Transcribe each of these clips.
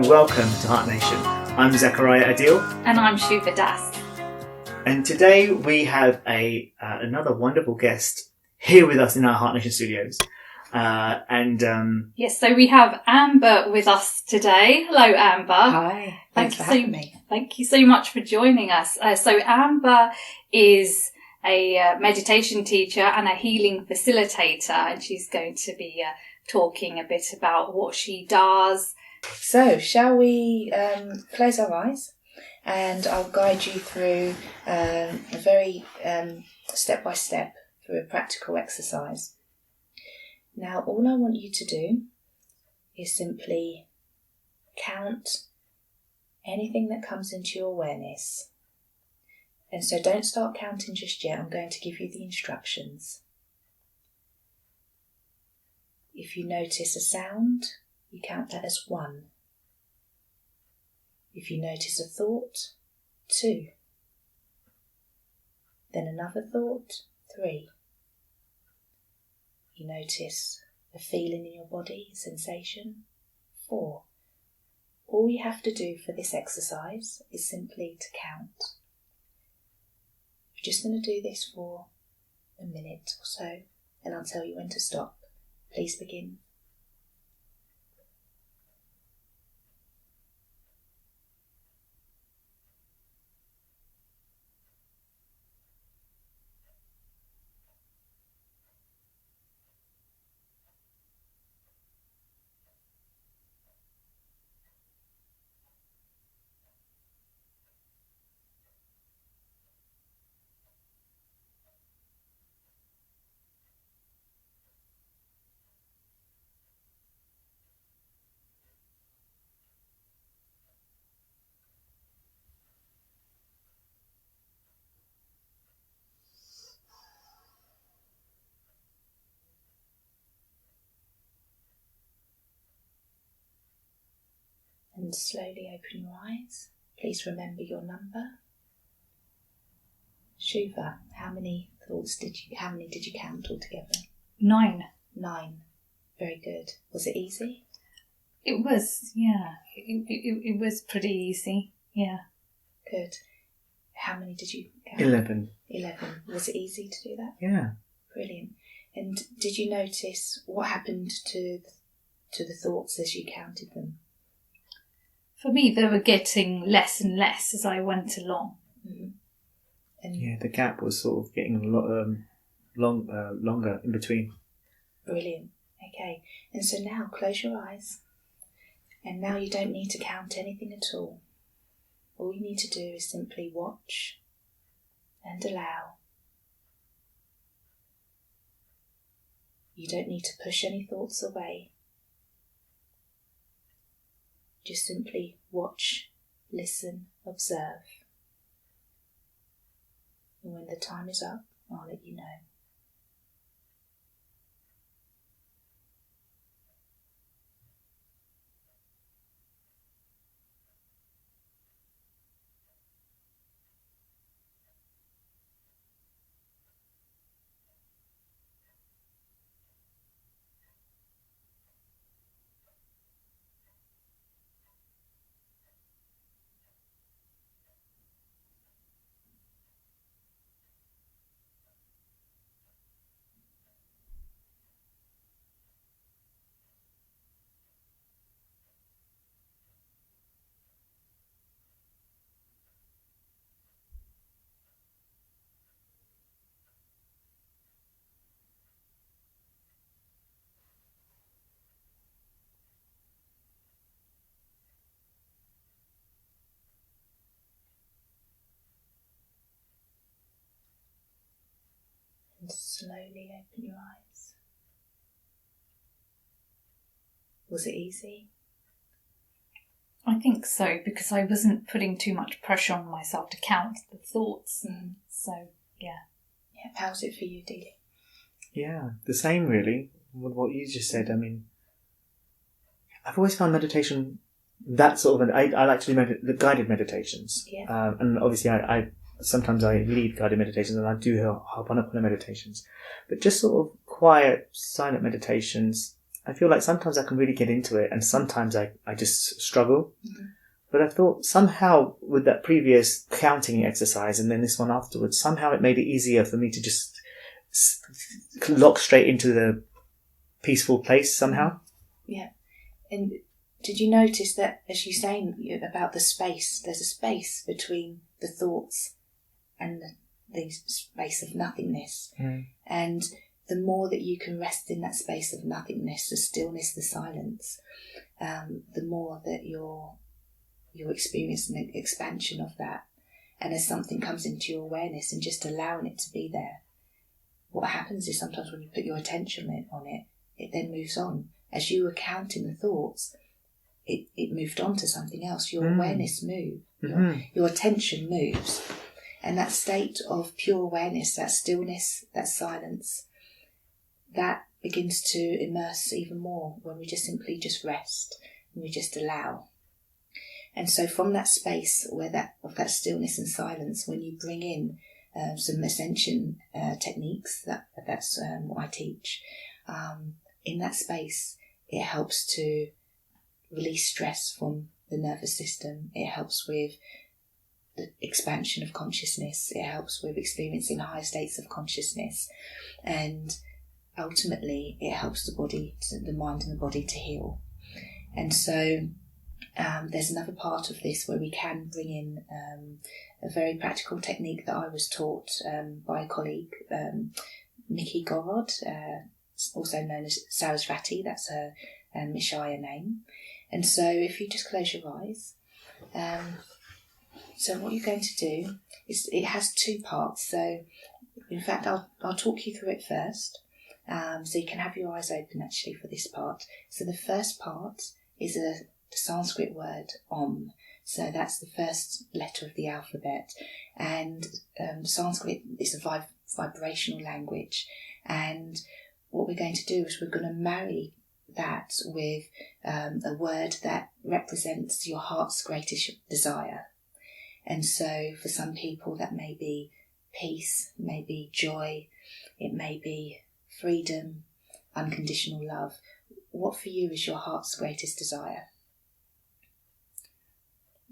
and welcome to Heart Nation. I'm Zakariya Adeel. And I'm Shuva. And today we have another wonderful guest here with us in our Heart Nation studios. Yes, so we have Amber with us today. Hello, Amber. Hi, thanks for having me. Thank you so much for joining us. So Amber is a meditation teacher and a healing facilitator, and she's going to be talking a bit about what she does. So, shall we close our eyes, and I'll guide you through a very step-by-step through a practical exercise. Now, all I want you to do is simply count anything that comes into your awareness. And so don't start counting just yet. I'm going to give you the instructions. If you notice a sound, you count that as 1. If you notice a thought, 2. Then another thought, 3. You notice a feeling in your body, a sensation, 4. All you have to do for this exercise is simply to count. We're just going to do this for a minute or so, and I'll tell you when to stop. Please begin. And slowly open your eyes. Please remember your number. Shuva, how many did you count altogether? 9. 9. Very good. Was it easy? It was, yeah. It was pretty easy, yeah. Good. How many did you count? 11. 11. Was it easy to do that? Yeah. Brilliant. And did you notice what happened to the thoughts as you counted them? For me, they were getting less and less as I went along. Mm-hmm. And the gap was sort of getting a lot longer in between. Brilliant. Okay. And so now close your eyes. And now you don't need to count anything at all. All you need to do is simply watch and allow. You don't need to push any thoughts away. Just simply watch, listen, observe. And when the time is up, I'll let you know. And slowly open your eyes. Was it easy? I think so, because I wasn't putting too much pressure on myself to count the thoughts. So, yeah. Yeah, how's it for you, Adeel? Yeah, the same really, with what you just said. I mean, I've always found meditation that sort of, I like to do the guided meditations. Yeah. And obviously I sometimes I lead guided meditations and I do Ho'oponopono meditations. But just sort of quiet, silent meditations, I feel like sometimes I can really get into it and sometimes I just struggle. Mm-hmm. But I thought somehow with that previous counting exercise and then this one afterwards, somehow it made it easier for me to just lock straight into the peaceful place somehow. Yeah. And did you notice that, as you saying about the space, there's a space between the thoughts and the space of nothingness. Mm. And the more that you can rest in that space of nothingness, the stillness, the silence, the more that you're experiencing an expansion of that. And as something comes into your awareness and just allowing it to be there, what happens is sometimes when you put your attention on it, it then moves on. As you were counting the thoughts, it moved on to something else. Your awareness moved. Your attention moves. And that state of pure awareness, that stillness, that silence, that begins to immerse even more when we just simply just rest and we just allow. And so from that space where of that stillness and silence, when you bring in some ascension techniques, that's what I teach, in that space, it helps to release stress from the nervous system. It helps with the expansion of consciousness. It helps with experiencing higher states of consciousness. And ultimately, it helps the mind and the body to heal. And so there's another part of this where we can bring in a very practical technique that I was taught by a colleague, Nikki Gorod, also known as Sarasvati. That's her Mishaya name. And so if you just close your eyes, so what you're going to do is, it has two parts. So in fact, I'll talk you through it first. So you can have your eyes open actually for this part. So the first part is the Sanskrit word Om. So that's the first letter of the alphabet. And Sanskrit is a vibrational language. And what we're going to do is we're going to marry that with a word that represents your heart's greatest desire. And so for some people that may be peace, may be joy, it may be freedom, unconditional love. What for you is your heart's greatest desire?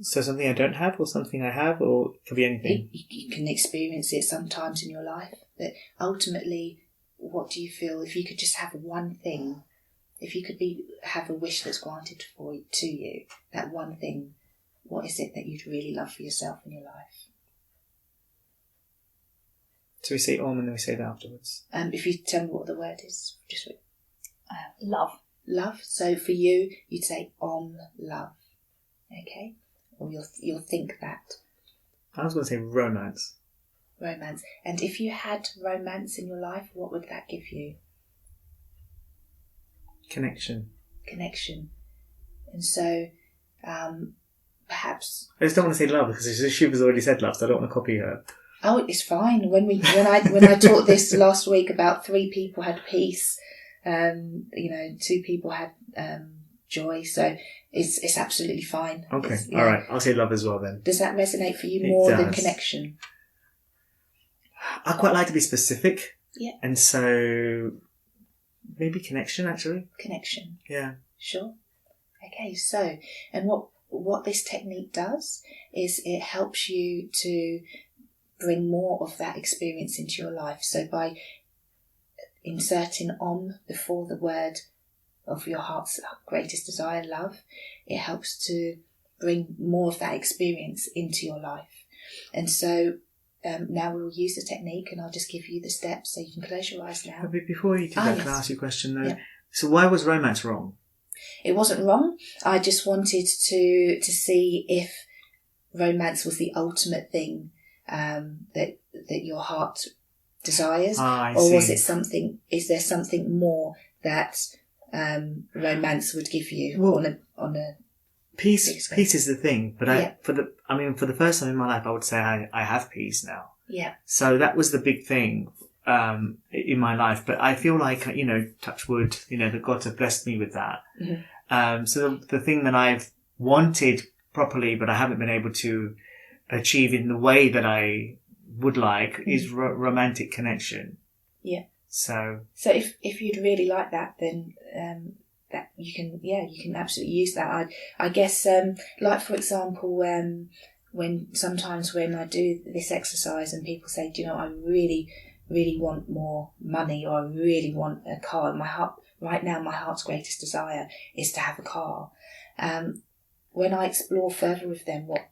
So something I don't have or something I have, or it could be anything? You can experience it sometimes in your life, but ultimately, what do you feel if you could just have one thing? If you could have a wish that's granted to you, that one thing, what is it that you'd really love for yourself in your life? So we say Om and then we say that afterwards. If you tell me what the word is, just Love. Love. So for you, you'd say Om, love. Okay? Or you'll think that. I was going to say romance. Romance. And if you had romance in your life, what would that give you? Connection. And so, perhaps... I just don't want to say love because Shuva's already said love, so I don't want to copy her. Oh, it's fine. When I taught this last week, about 3 people had peace. 2 people had joy. So it's absolutely fine. Okay, all right. I'll say love as well then. Does that resonate for you more than connection? I quite like to be specific. Yeah. And so maybe connection, actually. Connection. Yeah. Sure. Okay. So, and what this technique does is it helps you to bring more of that experience into your life. So by inserting Om before the word of your heart's greatest desire, love, it helps to bring more of that experience into your life. And so now we'll use the technique, and I'll just give you the steps so you can close your eyes now. But before you do that, yes. Can I ask you a question though? Yeah. So why was romance wrong? It wasn't wrong. I just wanted to see if romance was the ultimate thing that your heart desires, or was it something? Is there something more that romance would give you on a peace? Peace is the thing, but for the first time in my life, I would say I have peace now. Yeah. So that was the big thing in my life. But I feel like touch wood, the gods have blessed me with that. Mm-hmm. So the thing that I've wanted properly, but I haven't been able to achieve in the way that I would like, is romantic connection. Yeah. So if you'd really like that, then that you can absolutely use that. I guess, like for example, when I do this exercise and people say, do you know, I really, really want more money, or I really want a car. Right now, my heart's greatest desire is to have a car. When I explore further with them, what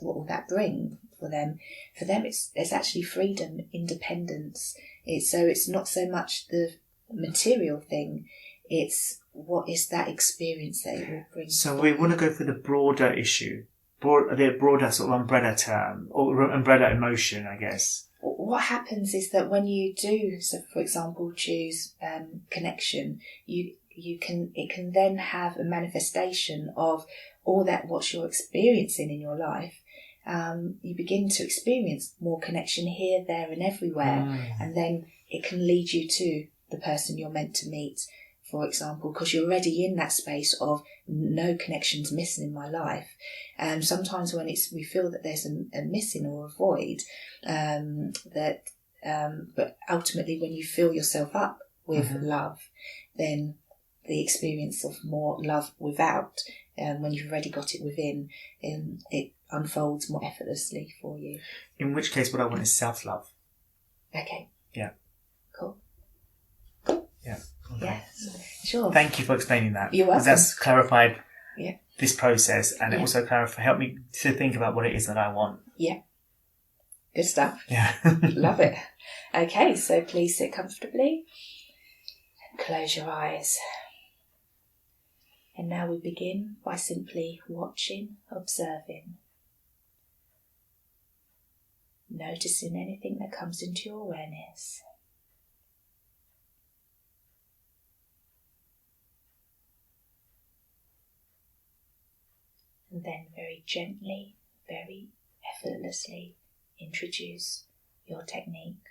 will that bring for them? For them, it's actually freedom, independence. It's not so much the material thing, it's what is that experience that it will bring. So we want to go for the broader issue, the broader sort of umbrella term, or umbrella emotion, I guess. What happens is that when you do, so for example, choose connection, it can then have a manifestation of all that what you're experiencing in your life. You begin to experience more connection here, there, and everywhere, and then it can lead you to the person you're meant to meet, for example, because you're already in that space of no connections missing in my life. And sometimes when we feel that there's a missing or a void, but ultimately when you fill yourself up with love, then the experience of more love without, when you've already got it within, it unfolds more effortlessly for you. In which case, what I want is self-love. Okay. Yeah. Cool. Yeah. Okay. Yeah. Sure. Thank you for explaining that. You're welcome. Because that's clarified Yeah. this process, and it also helped me to think about what it is that I want. Yeah. Good stuff. Yeah. Love it. Okay, so please sit comfortably and close your eyes. And now we begin by simply watching, observing, noticing anything that comes into your awareness. And then very gently, very effortlessly introduce your technique,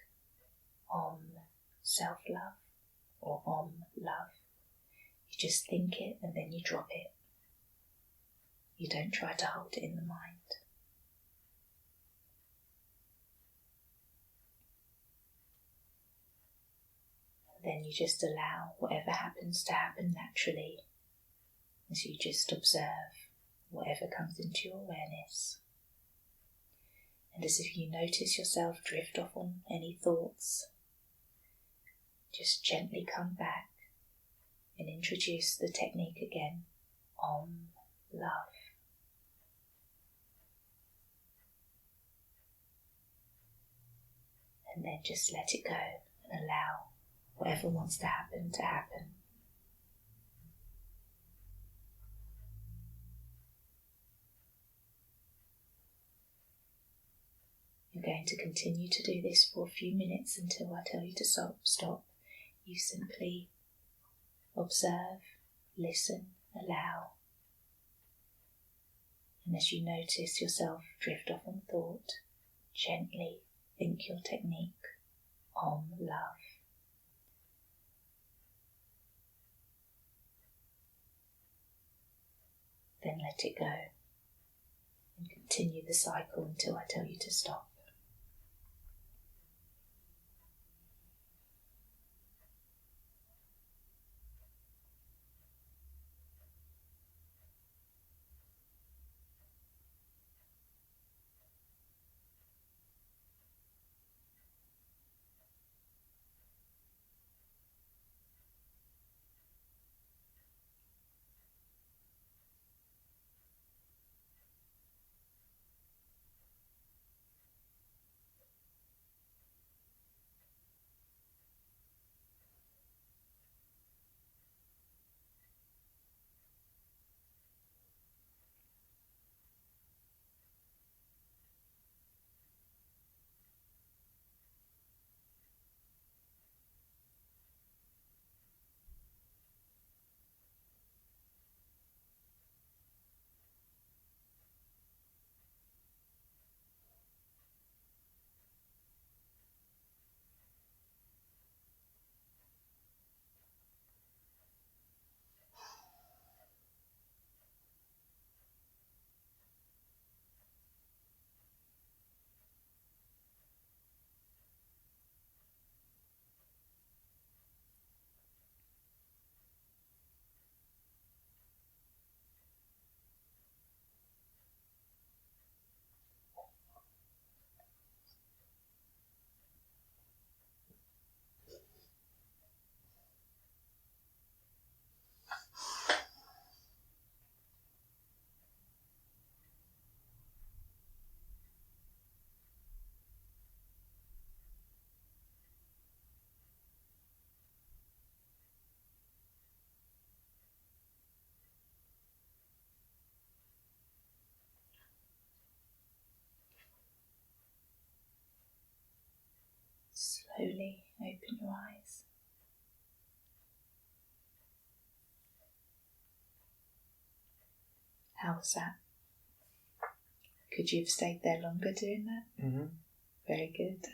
Om Self-Love or Om Love. You just think it and then you drop it. You don't try to hold it in the mind. And then you just allow whatever happens to happen naturally as you just observe whatever comes into your awareness. And as if you notice yourself drift off on any thoughts, just gently come back and introduce the technique again, Om Love. And then just let it go and allow whatever wants to happen to happen. You're going to continue to do this for a few minutes until I tell you to stop. You simply observe, listen, allow. And as you notice yourself drift off on thought, gently think your technique, Om Love. Then let it go and continue the cycle until I tell you to stop. slowly open your eyes. How was that? Could you have stayed there longer doing that? Mm-hmm. Very good.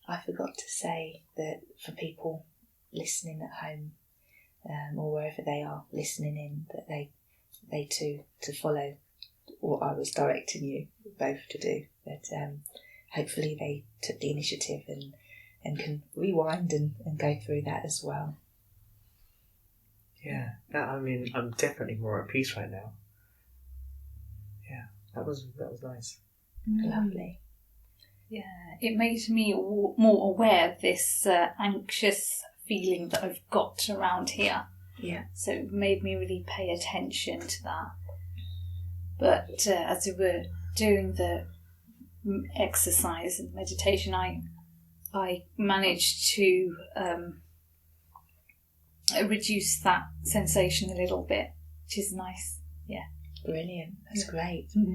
I forgot to say that for people listening at home, or wherever they are listening in, that they too to follow what I was directing you both to do. That hopefully they took the initiative and can rewind and go through that as well. Yeah, I mean, I'm definitely more at peace right now. Yeah, that was nice. Lovely. Yeah, it made me more aware of this anxious feeling that I've got around here. Yeah. So it made me really pay attention to that. But as we were doing the exercise and meditation, I managed to reduce that sensation a little bit, which is nice. Yeah. Brilliant. That's great. Mm-hmm.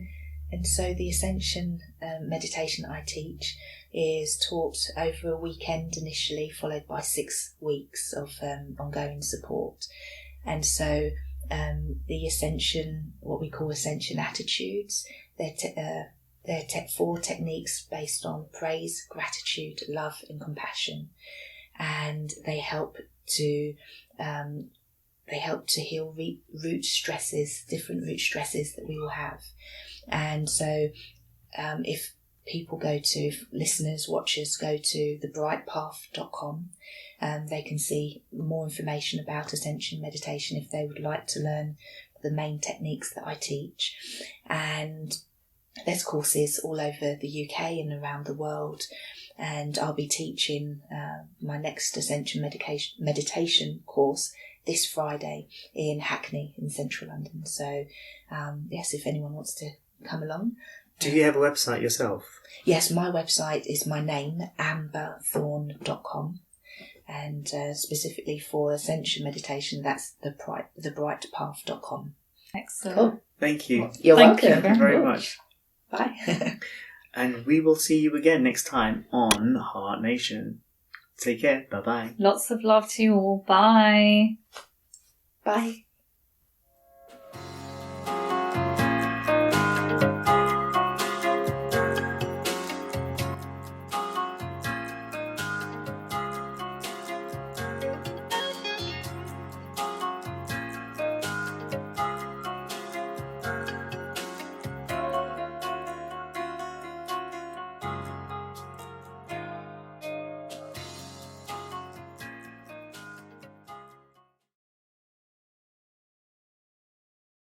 And so the Ascension meditation I teach is taught over a weekend initially, followed by 6 weeks of ongoing support. And so the Ascension, what we call Ascension attitudes, they're 4 techniques based on praise, gratitude, love and compassion. And they help to heal root stresses, different root stresses that we all have. And so if listeners, watchers go to thebrightpath.com, they can see more information about Ascension Meditation if they would like to learn the main techniques that I teach. And there's courses all over the UK and around the world. And I'll be teaching my next Ascension meditation course this Friday in Hackney in central London. So yes, if anyone wants to come along. Do you have a website yourself? Yes, my website is my name, amberthorne.com. And specifically for Ascension Meditation, that's thebrightpath.com. Excellent. Cool. Thank you. You're Thank you welcome. very much. Bye. And we will see you again next time on Heart Nation. Take care. Bye-bye. Lots of love to you all. Bye. Bye.